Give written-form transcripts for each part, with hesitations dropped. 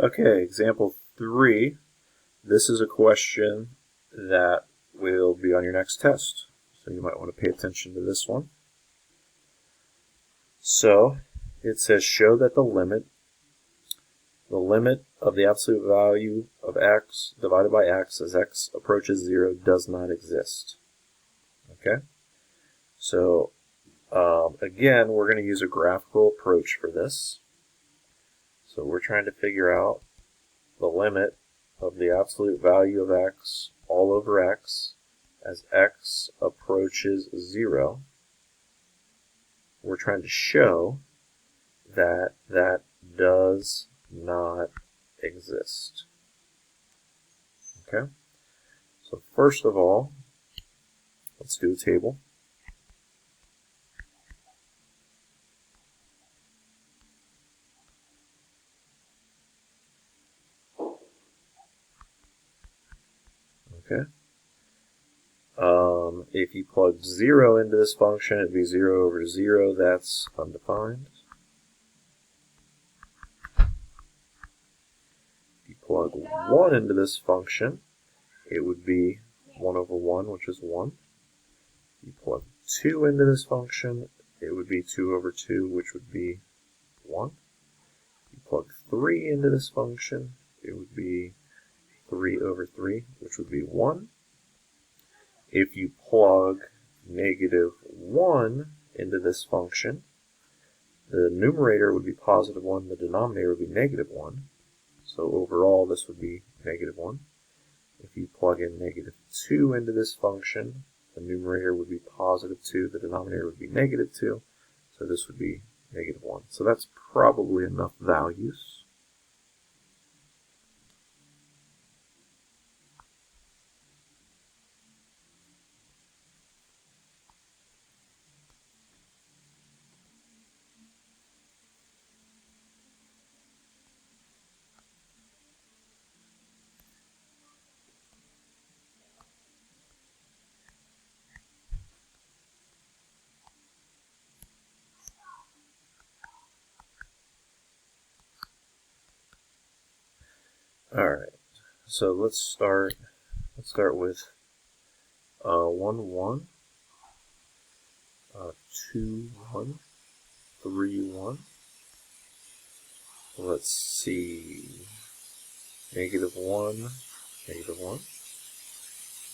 Okay, example 3. This is a question that will be on your next test, so you might want to pay attention to this one. So it says show that the limit of the absolute value of x divided by x as x approaches 0 does not exist. Okay, so again, we're going to use a graphical approach for this. So we're trying to figure out the limit of the absolute value of x all over x as x approaches 0. We're trying to show that that does not exist. Okay? So first of all, let's do a table. Okay. If you plug 0 into this function, it'd be 0 over 0. That's undefined. If you plug 1 into this function, it would be 1 over 1, which is 1. If you plug 2 into this function, it would be 2 over 2, which would be 1. If you plug 3 into this function, it would be 3 over 3, which would be 1. If you plug negative 1 into this function, the numerator would be positive 1, the denominator would be negative 1. So overall, this would be negative 1. If you plug in negative 2 into this function, the numerator would be positive 2, the denominator would be negative 2. So this would be negative 1. So that's probably enough values. Alright, so let's start with 1, 1, 2, 1, 3, 1. Let's see, negative 1, negative 1,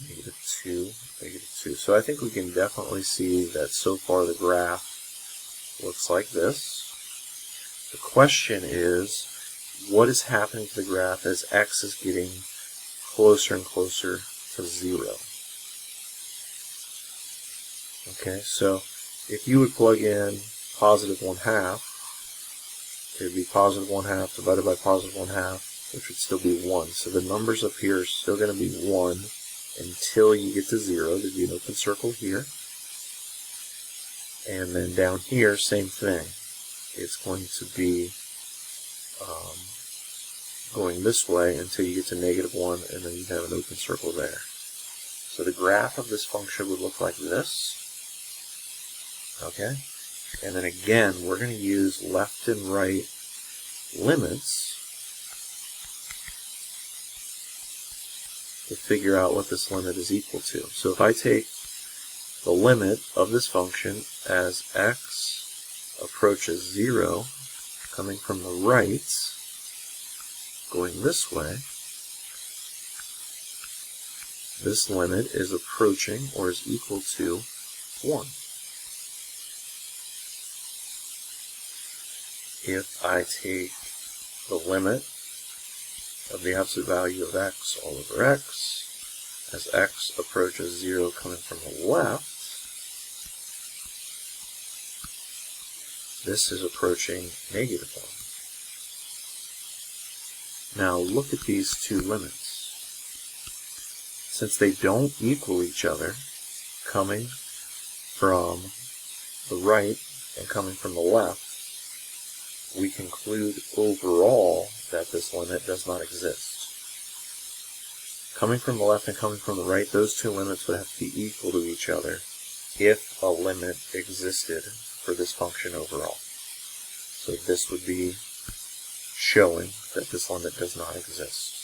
negative 2, negative 2. So I think we can definitely see that so far the graph looks like this. The question is, what is happening to the graph as x is getting closer and closer to 0? Okay, so if you would plug in positive 1/2, it would be positive 1/2 divided by positive 1/2, which would still be 1. So the numbers up here are still going to be 1 until you get to 0. There'd be an open circle here. And then down here, same thing. It's going to be going this way until you get to negative 1, and then you have an open circle there. So the graph of this function would look like this. Okay? And then again, we're going to use left and right limits to figure out what this limit is equal to. So if I take the limit of this function as x approaches 0, coming from the right, going this way, this limit is approaching or is equal to 1. If I take the limit of the absolute value of x all over x as x approaches 0 coming from the left, this is approaching negative 1. Now look at these two limits. Since they don't equal each other, coming from the right and coming from the left, we conclude overall that this limit does not exist. Coming from the left and coming from the right, those two limits would have to be equal to each other if a limit existed for this function overall. So this would be showing that this limit does not exist.